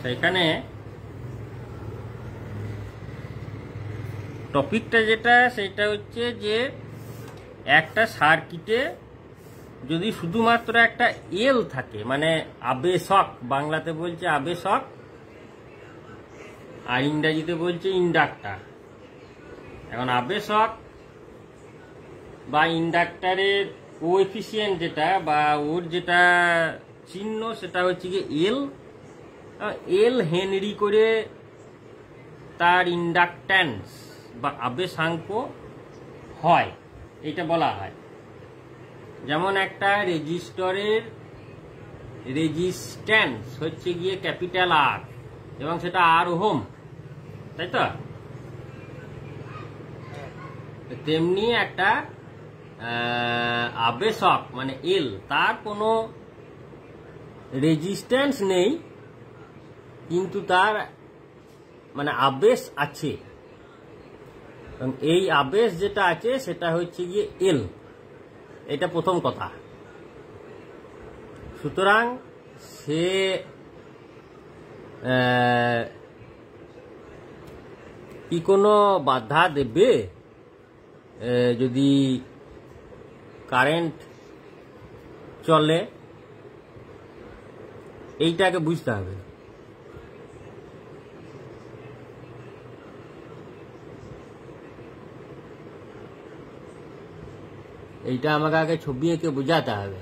আচ্ছা, এখানে টপিকটা যেটা সেটা হচ্ছে যে একটা সার্কিটে যদি শুধুমাত্র একটা এল থাকে, মানে আবেশক, বাংলাতে বলছে আবেশক আর ইংরাজিতে বলছে ইন্ডাক্টর। এখন আবেশক বা ইন্ডাক্টরের কোএফিসিয়েন্ট যেটা বা ওর যেটা চিহ্ন সেটা হচ্ছে কি এল হেনরি করে তার ইন্ডাকট্যান্স বা আবেশাঙ্ক হয়, এটা বলা হয়। যেমন একটা রেজিস্টরের রেজিস্ট্যান্স হচ্ছে গিয়ে ক্যাপিটাল আর এবং সেটা আর ওহম, তাই তো? তেমনি একটা আবেশক মানে এল, তার কোনো রেজিস্ট্যান্স নেই কিন্তু তার মানে আবেশ আছে। এই আবেশ যেটা আছে সেটা হচ্ছে গিয়ে এল, এটা প্রথম কথা। সুতরাং সে কি কোনো বাধা দেবে যদি কারেন্ট চলে? এইটাকে বুঝতে হবে। এইটা আমাকে আগে ছবি এঁকে বোঝাতে হবে।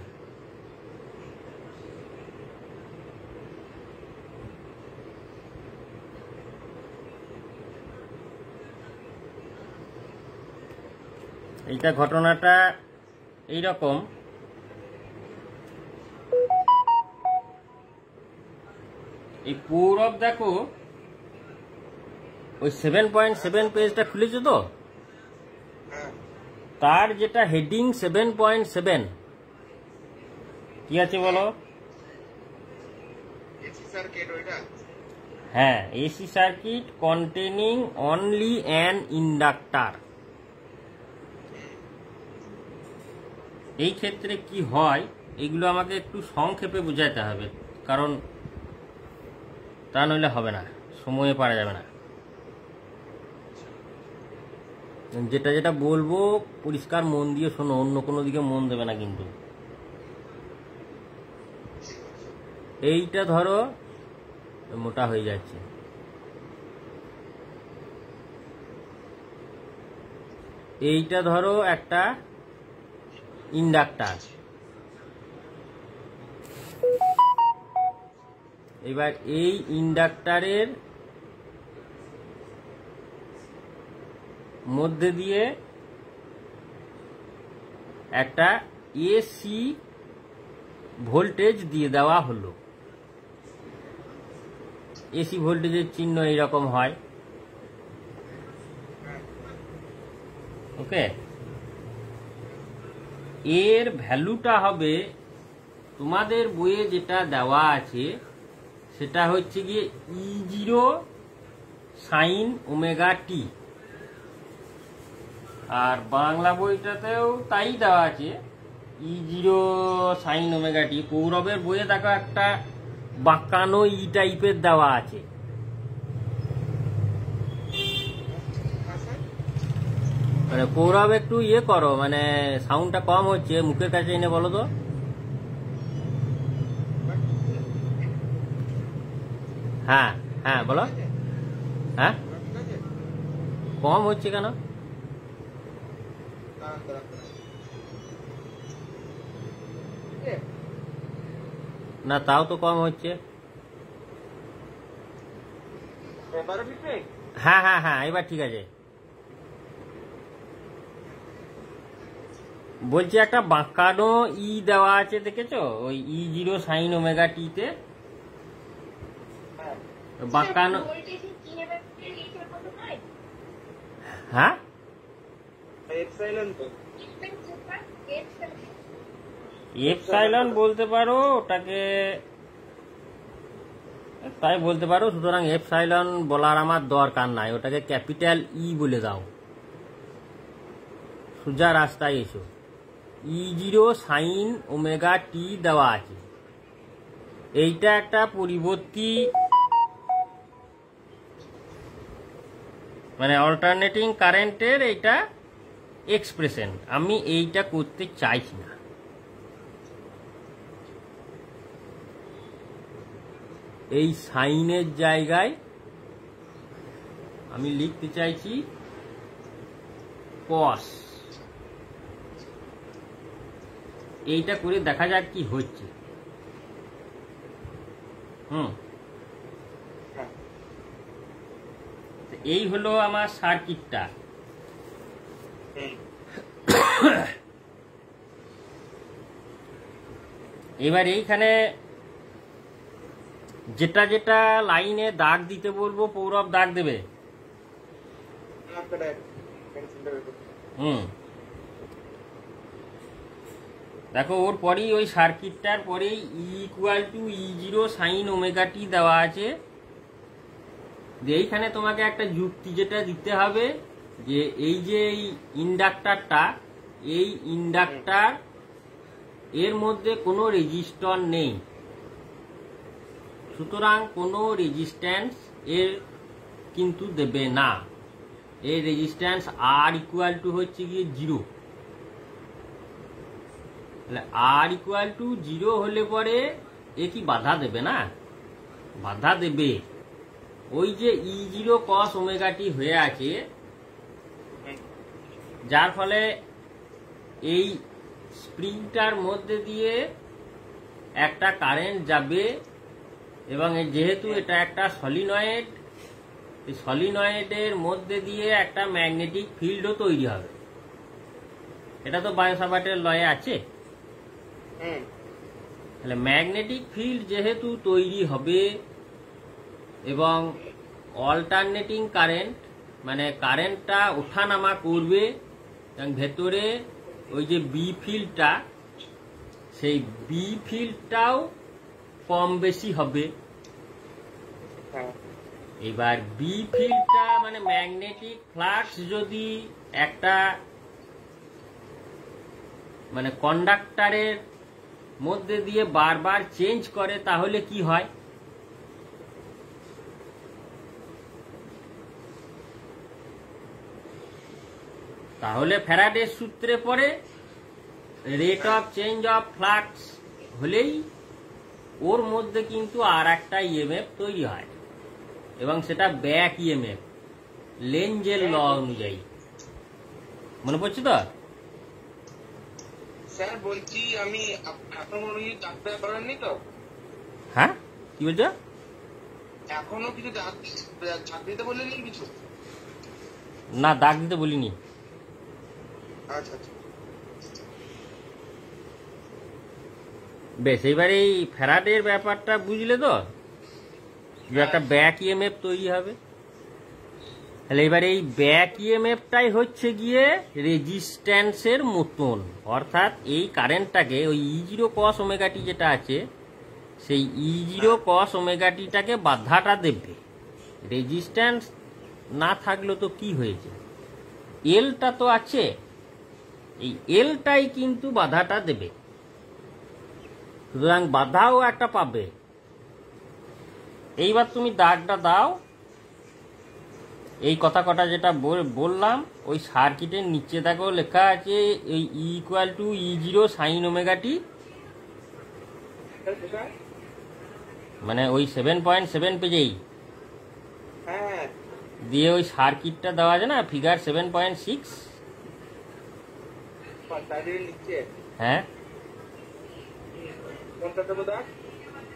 এইটা ঘটনাটা এইরকম, এই কৌরব দেখো ওই 7.7 পেজটা খুলেছো তো, তার যেটা হেডিং 7.7 কি আছে বলো? হ্যাঁ, AC circuit containing only an inductor. এই ক্ষেত্রে কি হয় এগুলো আমাকে একটু সংক্ষেপে বোঝাতে হবে, কারণ তা নইলে হবে না, সময়ে পারা যাবে না। যেটা যেটা বলবো পরিষ্কার মন দিয়ে শোনো, অন্য কোনো দিকে মন দেবে না কিন্তু। এইটা ধরো মোটা হয়ে যাচ্ছে, এইটা ধরো একটা ইন্ডাক্টর। এবার এই ইন্ডাক্টরের মধ্যে দিয়ে একটা এসি ভোল্টেজ দিয়ে দেওয়া হলো। এসি ভোল্টেজের চিহ্ন এইরকম হয়, ওকে? এর ভ্যালুটা হবে তোমাদের বইয়ে যেটা দেওয়া আছে সেটা হচ্ছে গিয়ে E0 সাইন ওমেগা টি, আর বাংলা বইটাতেও তাই দেওয়া আছে E0 সাইন ওমেগা টি। কৌরবের বইয়ে দেখো একটা বাঁকানো ই টাইপের দেওয়া আছে। মানে কৌরব একটু ইয়ে করো, মানে সাউন্ডটা কম হচ্ছে, মুখের কাছে এনে বলো তো। হ্যাঁ হ্যাঁ বলো। হ্যাঁ, কম হচ্ছে কেন? না, তাও তো কম হচ্ছে। হ্যাঁ হ্যাঁ হ্যাঁ, এবার ঠিক আছে। বলছি একটা বাঁকানো ই দেওয়া আছে, দেখেছো? ওই E0 সাইন ওমেগা টি তে বাঁকানো। হ্যাঁ, এপসাইলন বলতে পারো ওটাকে, তাই বলতে পারো। সুতরাং এপসাইলন বলার আমার দরকার নাই, ওটাকে ক্যাপিটাল ই বলে দাও। সোজা রাস্তায় এসো। E0 সাইন ওমেগা টি দেওয়া আছে। এইটা একটা পরিবর্তী মানে অল্টারনেটিং কারেন্টের এইটা এক্সপ্রেশন। আমি এইটা করতে চাইছি না। এই সাইনের জায়গায় আমি লিখতে চাইছি কস। এইটা করে দেখা যাক কি হচ্ছে। এই হলো আমার সার্কিটটা। এবার এইখানে যেটা যেটা লাইনে দাগ দিতে বলবো পৌরব দাগ দেবে। দেখো ওর পরেই ওই সার্কিটটার পরেই E=E0 sin ওমেগা t দেওয়া আছে। এইখানে তোমাকে একটা যুক্তি যেটা দিতে হবে যে এই যে এই ইন্ডাক্টরটা, এই ইন্ডাক্টর এর মধ্যে কোনো রেজিস্টর নেই, সুতরাং কোনো রেজিস্ট্যান্স এর কিন্তু দেবে না। এর রেজিস্ট্যান্স R= হচ্ছে গিয়ে 0। তাহলে R=0 হলে পরে এ কি বাধা দেবে না? বাধা দেবে। ওই যে E0 cos ওমেগা t হয়ে আছে, যার ফলে এই স্প্রিংটার মধ্যে দিয়ে একটা কারেন্ট যাবে এবং যেহেতু এটা একটা সলিনয়েড, এই সলিনয়েডের মধ্যে দিয়ে একটা ম্যাগনেটিক ফিল্ডও তৈরি হবে। এটা তো বায়োসাভার্টের লয়ে আছে। তাহলে ম্যাগনেটিক ফিল্ড যেহেতু তৈরি হবে এবং অল্টারনেটিং কারেন্ট মানে কারেন্টটা ওঠানামা করবে এবং ভেতরে ওই যে বি ফিল্ডটা, সেই বি ফিল্ডটাও কম বেশি হবে। এবার বি ফিল্ডটা মানে ম্যাগনেটিক ফ্লাক্স যদি একটা মানে কন্ডাক্টরের মধ্যে দিয়ে বারবার চেঞ্জ করে তাহলে কি হয়? তাহলে ফ্যারাডের সূত্রে পড়ে rate of change of flux হলেই ওর মধ্যে কিন্তু আর একটা ইএমএফ তৈরি হয় এবং সেটা ব্যাক ইএমএফ, লেঞ্জের ল অনুযায়ী। মনে পড়ছে তো? স্যার বলছি আমি এখনো ডাক্তার করেননি তো? হ্যাঁ, কি বলছো? এখনো কিছু দাগ দিতে বললেন কিছু? না, দাগ দিতে বলিনি। আচ্ছা আচ্ছা, বেশ। এবার এই ফ্যারাডের ব্যাপারটা বুঝলে তো, যে একটা ব্যাক ইএমএফ তৈরি হবে। তাহলে এবার এই ব্যাক ইএমএফটাই হচ্ছে গিয়ে রেজিস্ট্যান্সের মতন, অর্থাৎ এই কারেন্টটাকে ওই E0 cos ওমেগা t যেটা আছে সেই E0 cos ওমেগা tটাকে বাধাটা দেবে। রেজিস্ট্যান্স না থাকলেও তো কি হয়েছে, এলটা তো আছে, এই এলটাই কিন্তু বাধাটা দেবে, সুতরাং বাধাও একটা পাবে। এইবার তুমি দাগটা দাও। এই কথা কটা যেটা বললাম ওই সার্কিটের নিচে দেখো লেখা আছে এই E=E0 sin ওমেগা t, মানে ওই 7.7 পেজেই দিয়ে ওই সার্কিটটা দেওয়া আছে না, ফিগার 7.6। হ্যাঁ,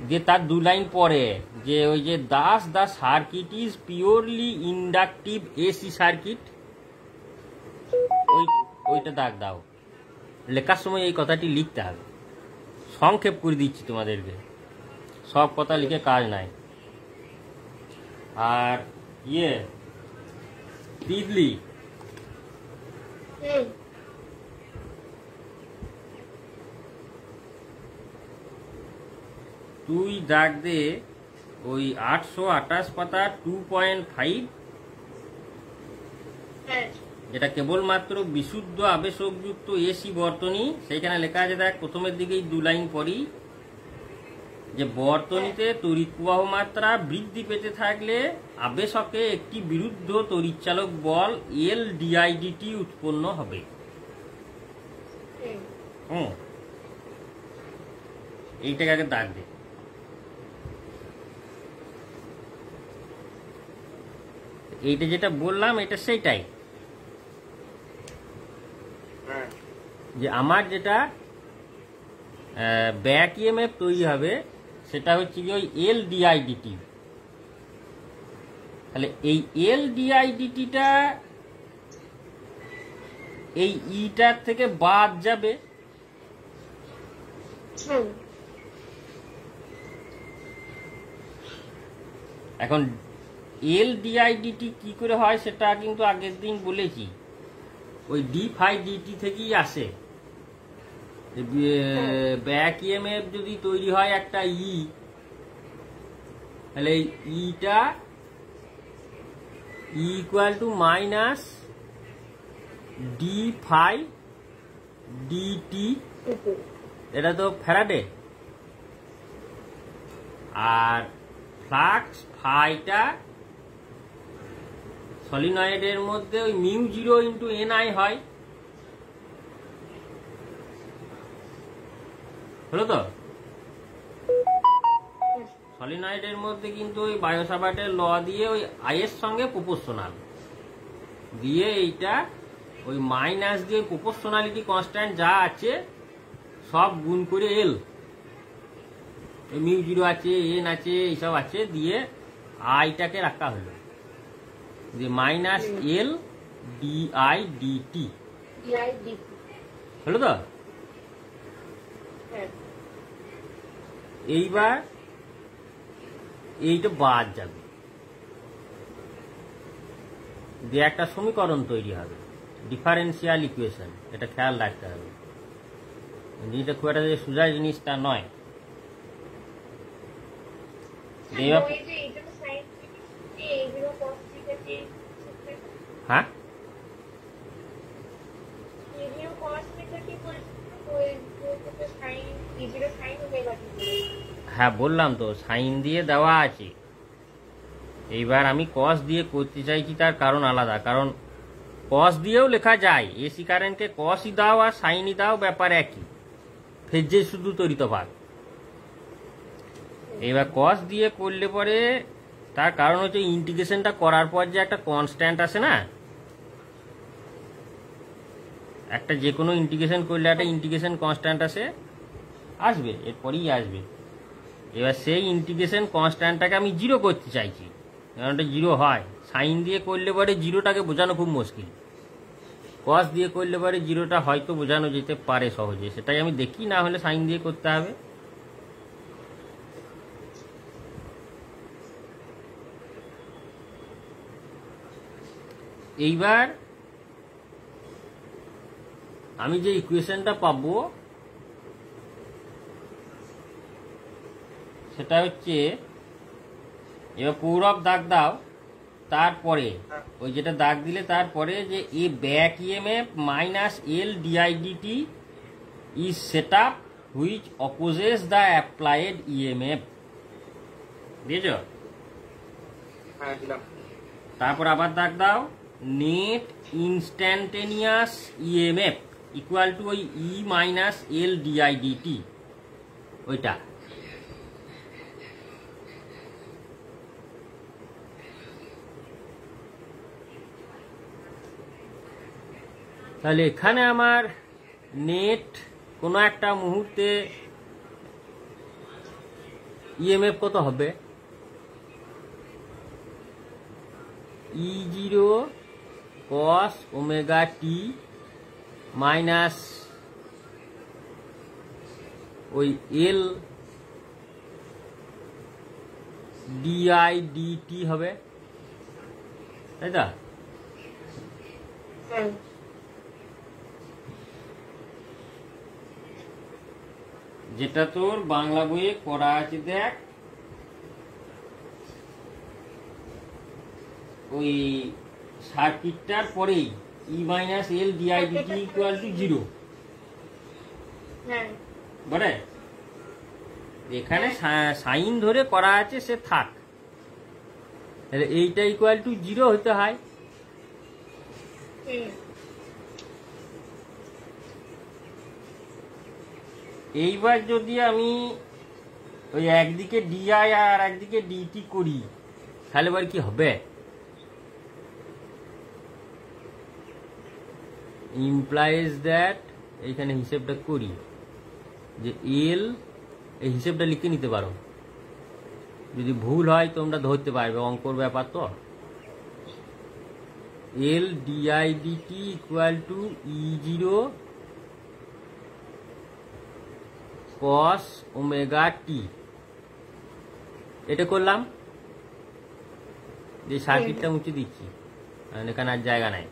যে তার 2 লাইন পরে যে ওই যে দাস দা circuit is purely inductive AC circuit, ওইটা দাগ দাও। লেখার সময় এই কথাটি লিখতে হবে। সংক্ষেপ করে দিচ্ছি তোমাদেরকে, সব কথা লিখে কাজ নাই। আর তিতলি, তুই দাগ দে ওই 828 পাতা 2.5, যেটা কেবলমাত্র বিশুদ্ধ আবেশকযুক্ত এসি বর্তনী। সেইখানে লেখা আছে, দেখ প্রথমের দিকেই 2 লাইন পরই যে বর্তনীতে তড়িৎ প্রবাহ মাত্রা বৃদ্ধি পেতে থাকলে আবেশকে একটি বিরুদ্ধ তড়িৎচালক বল এল ডিআইডিটি উৎপন্ন হবে। এইটাকে আগে দাগ দে। এইটা যেটা বললাম এটা সেইটাই, যে আমার যেটা ব্যাক ইএমএফ তৈরি হবে সেটা হচ্ছে কি ওই এল ডিআইডিটি। তাহলে এই এল ডিআইডিটিটা এই ইটার থেকে বাদ যাবে। এখন এল ডিআইডিটি কি করে হয় সেটা কিন্তু আগের দিন বলেছি, ওই ডি ফাই ডিটি থেকেই আসে। ব্যাক ইএমএফ যদি তৈরি হয় একটা ই, তাহলে ইটা equal to minus d phi dt, এটা তো ফ্যারাডে। আর ফ্লাক্স ফাইটা সলিনয়েডের মধ্যে ওই মিউ 0 ইন্টু এনআই হয়, হলো তো? সলিনয়েডের মধ্যে কিন্তু ওই বায়োসাভার্টের ল দিয়ে ওই আই এর সঙ্গে প্রপোর্শনাল দিয়ে এইটা ওই মাইনাস দিয়ে প্রপোর্শনালিটি কনস্ট্যান্ট যা আছে সব গুণ করে এল, মিউ 0 আছে, এন আছে, এইসব আছে, দিয়ে আইটাকে রাখা হলো যে মাইনাস এল ডিআই ডিটি, হলো তো? এইবার এইটা বাদ যাবে, দিয়ে একটা সমীকরণ তৈরি হবে, ডিফারেন্সিয়াল ইকুয়েশন। এটা খেয়াল রাখতে হবে, জিনিসটা খুব একটা সোজা জিনিসটা নয়। হ্যাঁ, হ্যাঁ বললাম তো সাইন দিয়ে দেওয়া আছে। এইবার আমি কস দিয়ে করতে চাইছি, তার কারণ আলাদা, কারণ কস দিয়েও লেখা যায়, এসি কারেন্টকে কসই দাও আর সাইনই দাও, ব্যাপার একই, ফেজে শুধু তড়িৎভাগ। এইবার কস দিয়ে করলে পরে তার কারণ হচ্ছে ইন্টিগ্রেশনটা করার পর যে একটা কনস্ট্যান্ট আসে না, একটা যে কোনো ইন্টিগ্রেশন করলে একটা ইন্টিগ্রেশন কনস্ট্যান্ট আসবে, এরপরেই আসবে। এবার সেই ইন্টিগ্রেশন কনস্ট্যান্টটাকে আমি 0 করতে চাইছি, কারণ ওটা 0 হয়। সাইন দিয়ে করলে পরে 0টাকে বোঝানো খুব মুশকিল, কস দিয়ে করলে পরে 0টা হয়তো বোঝানো যেতে পারে সহজে, সেটাই আমি দেখি, না হলে সাইন দিয়ে করতে হবে। এইবার আমি যে ইকুয়েশনটা পাবো সেটা হচ্ছে, এবার পৌরব দাগ দাও, তারপরে ওই যেটা দাগ দিলে তারপরে যে a back EMF minus L d i d t is set up which opposes the applied EMF, বুঝেছ? তারপর আবার দাগ দাও net instantaneous EMF equal to ওই ই মাইনাস এল ডিআইডিটি, ওইটা। তাহলে এখানে আমার নেট কোনো একটা মুহূর্তে ইএমএফ কত হবে? E0 cos ওমেগা টি মাইনাস ওই এল ডিআই ডিটি হবে, তাই তো? যেটা তোর বাংলা বইয়ে করা আছে দেখ, ওই সার্কিটটার পরেই ই minus L DIDT equal to 0, বটে? এখানে সাইন ধরে করা আছে, সে থাক। তাহলে এইটা ইকুয়াল টু 0 হতে হয়। এইবার যদি আমি ওই একদিকে ডিআই আর একদিকে ডিটি করি, তাহলে এবার কি হবে? ইমপ্লাইজ দ্যাট, এইখানে হিসেবটা করি যে এল, এই হিসেবটা লিখে নিতে পারো, যদি ভুল হয় তোমরা ধরতে পারবে, অঙ্কর ব্যাপার তো। L d i d t equal to E0 cos omega t. এটা করলাম, যে সার্কিটটা মুছে দিচ্ছি, এখানে আর জায়গা নাই।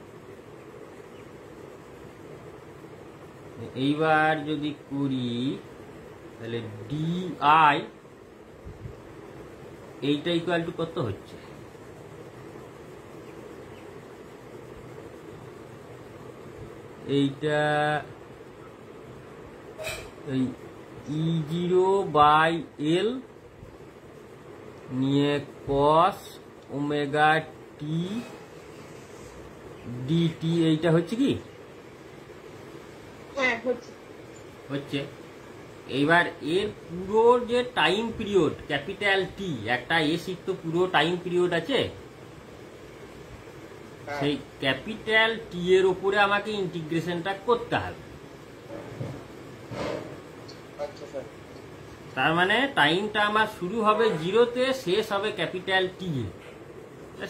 এইবার যদি করি তাহলে ডিআই এইটা ইকুয়াল টু কত হচ্ছে? এইটা এই E0/L নিয়ে cos ওমেগা টি ডিটি, এইটা হচ্ছে কি? হচ্ছে। এইবার এর পুরো যে টাইম পিরিয়ড ক্যাপিটাল টি, একটা এসির তো পুরো টাইম পিরিয়ড আছে, সেই ক্যাপিটাল টি এর উপরে আমাকে ইন্টিগ্রেশনটা করতে হবে। তার মানে টাইমটা আমার শুরু হবে 0-তে, শেষ হবে ক্যাপিটাল টি এ,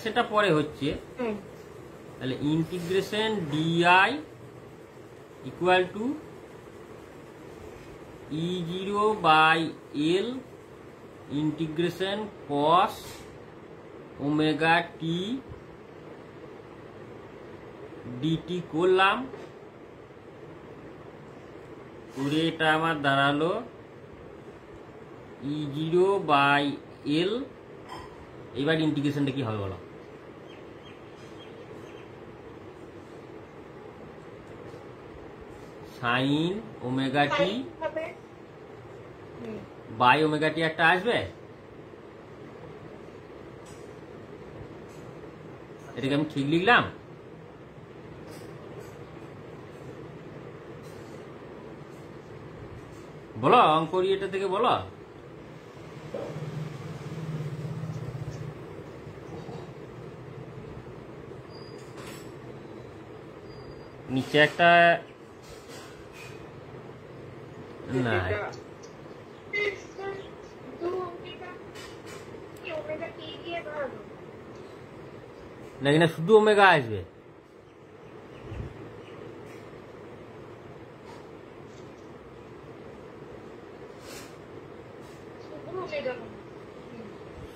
সেটা পরে হচ্ছে। তাহলে integration di equal to E0/L integration cos omega t dt করলাম, করে এটা আমার দাঁড়ালো E0/L। এবার ইন্টিগ্রেশনটা কি হবে বলো? Sine omega t by omega t একটা আসবে, এটাকে আমি ঠিক লিখলাম। বলো অঙ্ক এটা থেকে বলো। নিচে একটা না, নাকি না শুধু ওমেগা আসবে?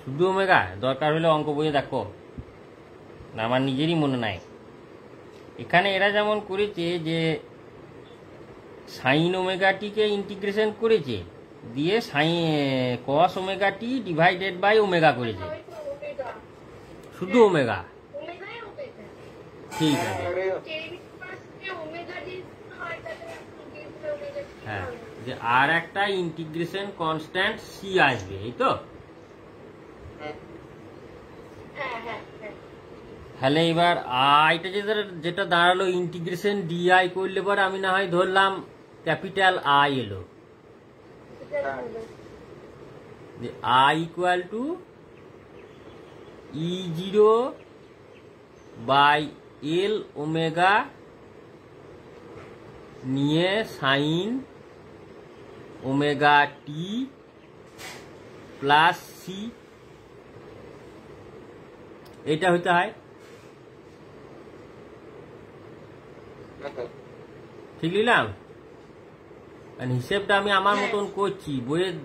শুধু ওমেগা? দরকার হলে অঙ্ক বইয়ে দেখো, না আমার নিজেরই মনে নাই। এখানে এরা যেমন করেছে যে সাইন ওমেগা টিকে ইন্টিগ্রেশন করেছে, দিয়ে sine cos omega t divided by omega করেছে, শুধু ওমেগা। ঠিক আছে, হ্যাঁ, যে আর একটা ইন্টিগ্রেশন কনস্ট্যান্ট সি আসবে, এই তো। তাহলে এবার আইটা যেটা দাঁড়ালো ইন্টিগ্রেশন ডিআই করলে পরে আমি না হয় ধরলাম ক্যাপিটাল আই এলো, যে I equal to E0/L omega নিয়ে sign omega t plus C, এটা হইতে হয়। ঠিক নিলাম? হিসেবটা আমি আমার মতন করছি, বইয়ের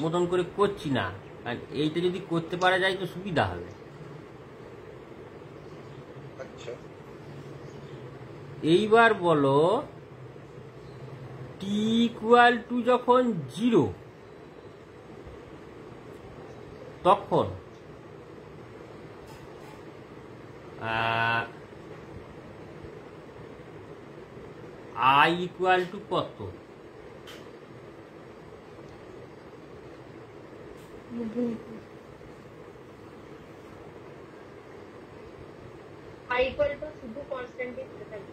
মতন করে করছি না। আর এইটা যদি করতে পারা যায় তো সুবিধা হবে। এইবার বলো টি ইকুয়াল টু যখন 0 তখন আই ইকুয়াল টু কত? I equal to শুধু কনস্ট্যান্ট দিতে থাকবে।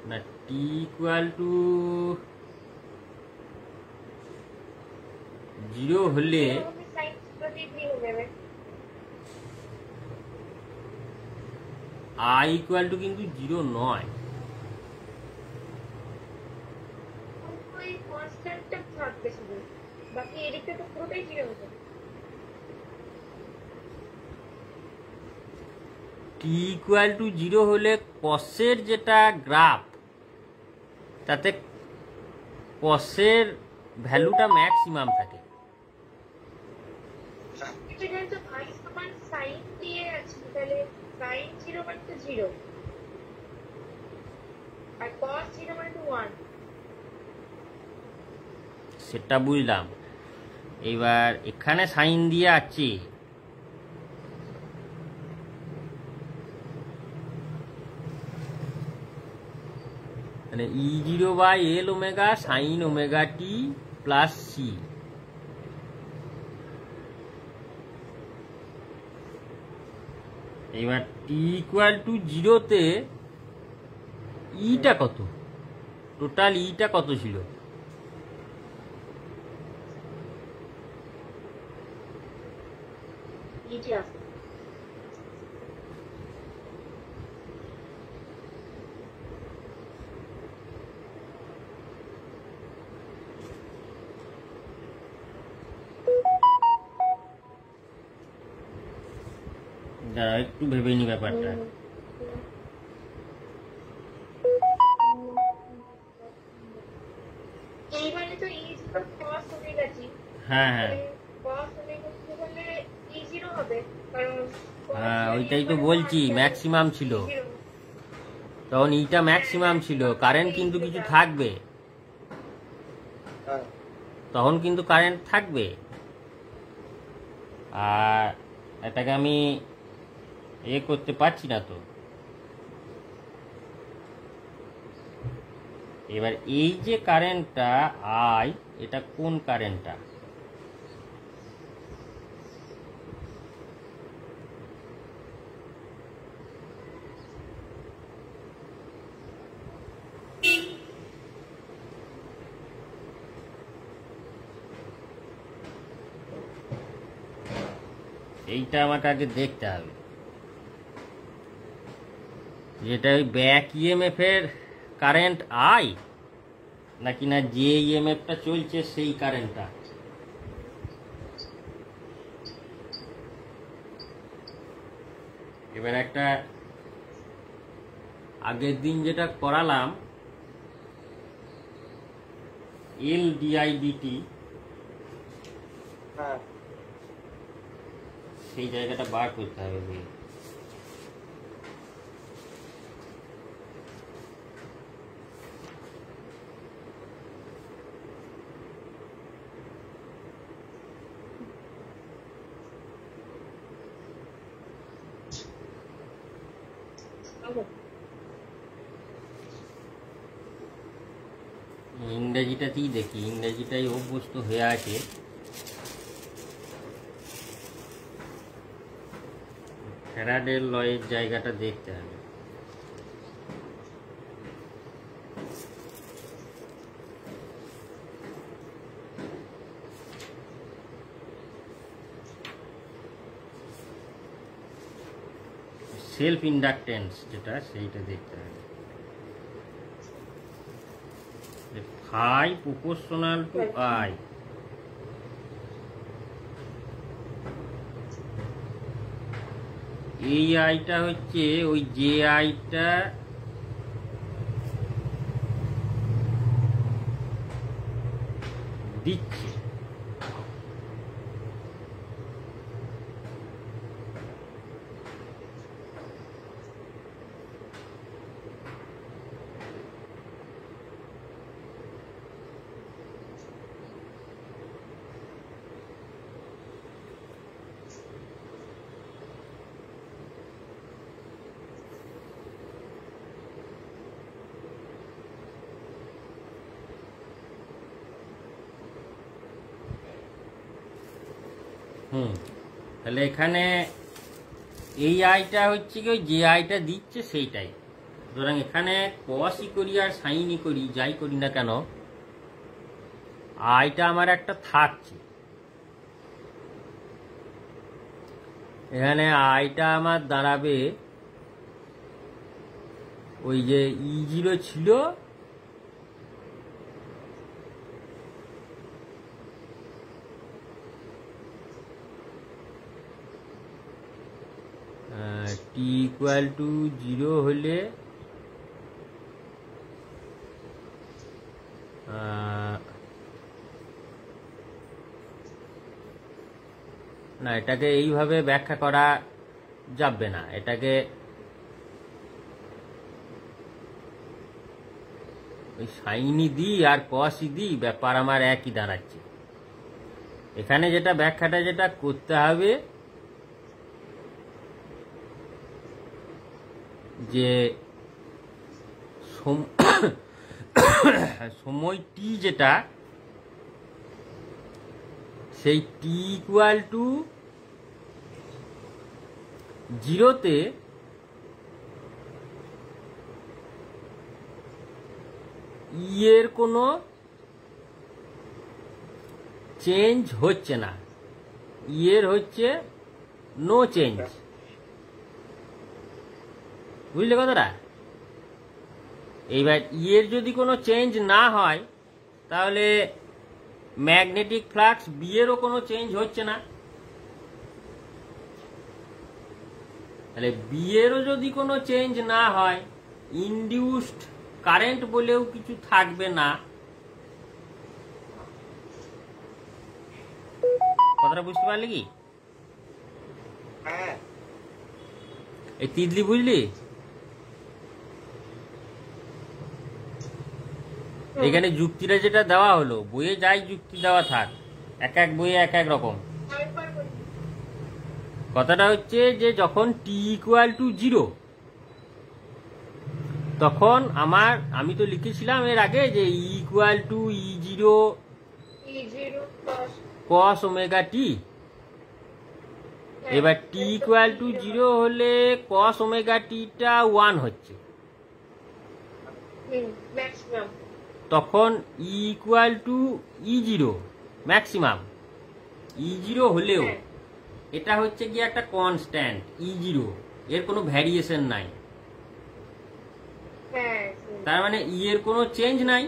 না টি ইকুয়াল টু 0 হলে sin 0 ডিগ্রি হয়ে যাবে। আই ইকুয়াল টু কিন্তু 0 নয়। ওই কনস্ট্যান্টটা থাকবে শুধু, বাকি এদিকটা তো পুরোটাই 0 হয়ে যাবে। টি ইকুয়াল টু 0 হলে কসের যেটা গ্রাফ, তাতে কসের ভ্যালুটা ম্যাক্সিমাম থাকে। এটা তো i সমান sin দিয়ে আছে, তাহলে sin 0 মানে তো 0 আর cos 0 মানে তো 1। সেটা বুঝলাম, এবার এখানে সাইন দিয়ে আছে, মানে E0 by L omega sine omega t plus c. এবার টি ইকুয়াল টু 0-তে ইটা কত, টোটাল ইটা কত ছিল? নিচে আসে দাঁড়া একটু ভেবে নি ব্যাপারটা। এইবারে তো E0 cos ওমেগা t, হ্যাঁ হ্যাঁ cos ওমেগা t হলে E0 হবে, কারণ হ্যাঁ ওইটাই তো বলছি, ম্যাক্সিমাম ছিল তখন, ইটা ম্যাক্সিমাম ছিল, কারেন্ট কিন্তু কিছু থাকবে, হ্যাঁ তখন কিন্তু কারেন্ট থাকবে। আর এটাকে আমি করতে পারছি না তো। এবার এই যে কারেন্টটা আই, এটা কোন কারেন্টটা? এইটা আমাকে আগে দেখতে হবে, যেটা ওই ব্যাক ইএমএফ এর কারেন্ট আই নাকি না যে ইএমএফটা চলছে সেই কারেন্টটা। এবার একটা আগের দিন যেটা করালাম এল ডিআই ডিটি, হ্যাঁ সেই জায়গাটা বার করতে হবে। ইংরেজিটাতেই দেখি, ইংরেজিটাই অভ্যস্ত হয়ে আছে। ফ্যারাডের লয়ের জায়গাটা দেখতে হবে। সেলফ ইন্ডাকটেন্স যেটা, সেইটা দেখতে হবে। ফাই প্রপোর্শনাল টু আই, এই আইটা হচ্ছে ওই যে আইটা দিচ্ছে, তাহলে এখানে এই আইটা হচ্ছে কি যে আইটা দিচ্ছে সেইটাই। সুতরাং এখানে কসই করি আর সাইনই করি, যাই করি না কেন, আইটা আমার একটা থাকছে। এখানে আইটা আমার দাঁড়াবে ওই যে E0 ছিল t=0 হলে না, এটাকে এইভাবে ব্যাখ্যা করা যাবে না, এটাকে ওই সাইনই দিই আর কসই দিই, ব্যাপার আমার একই দাঁড়াচ্ছে। এখানে যেটা ব্যাখ্যাটা যেটা করতে হবে যে সময় টি যেটা, সেই t=0-তে এর কোনো চেঞ্জ হচ্ছে না, এর হচ্ছে নো চেঞ্জ। বুঝলে কথাটা? এইবার এর যদি কোনো চেঞ্জ না হয় তাহলে ম্যাগনেটিক ফ্লাক্স বি এরও কোনো চেঞ্জ হচ্ছে না। তাহলে বি এরও যদি কোনো চেঞ্জ না হয়, ইনডিউসড কারেন্ট বলেও কিছু থাকবে না। কথাটা বুঝতে পারলি কি? হ্যাঁ, এই তিতলি বুঝলি? এখানে যুক্তিটা যেটা দেওয়া হলো, বইয়ে যাই যুক্তি দেওয়া থাক, এক এক বইয়ে এক এক রকম। কথাটা হচ্ছে যে যখন t=0 তখন আমি তো লিখেছিলাম এর আগে যে E=E0 cos ωt। এবার t=0 হলে cos ωt-টা 1 হচ্ছে, তখন E=E0 ম্যাক্সিমাম। E0 হলেও এটা হচ্ছে কি একটা কনস্ট্যান্ট E0, এর কোনো ভ্যারিয়েশন নাই, তার মানে ই এর কোনো চেঞ্জ নাই।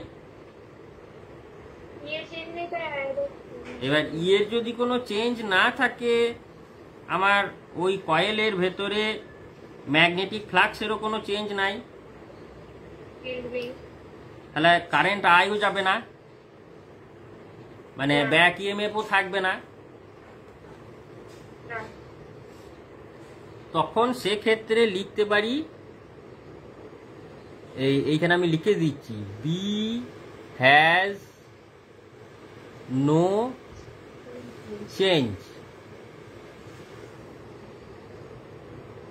এবার ই এর যদি কোনো চেঞ্জ না থাকে, আমার ওই কয়েলের ভেতরে ম্যাগনেটিক ফ্লাক্সেরও কোনো চেঞ্জ নাই, তাহলে কারেন্ট আইও যাবে না, মানে ব্যাক ইএমএফও থাকবে না। তখন সেক্ষেত্রে লিখতে পারি, এইখানে আমি লিখে দিচ্ছি, বি হ্যাজ নো চেঞ্জ।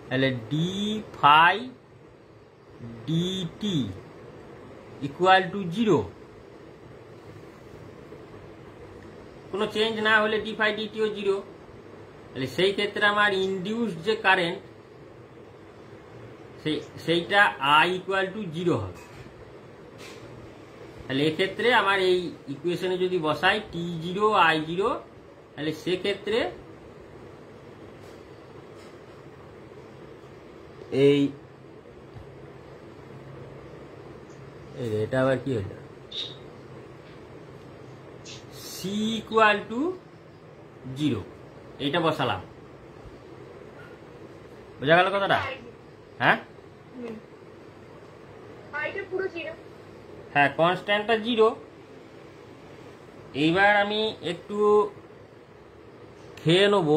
তাহলে d∅dt=0। কোনো চেঞ্জ না হলে d∅dt-ও 0। তাহলে সেই ক্ষেত্রে আমার ইনডিউসড যে কারেন্ট সেইটা I=0 হবে। তাহলে এক্ষেত্রে আমার এই ইকুয়েশনে যদি বসাই t0 I0, তাহলে সেক্ষেত্রে এটা আবার কি হলো, C=0 এইটা বসালাম। বোঝা গেল কথাটা? হ্যাঁ হ্যাঁ, কনস্ট্যান্টটা 0। এইবার আমি একটু খেয়ে নেবো।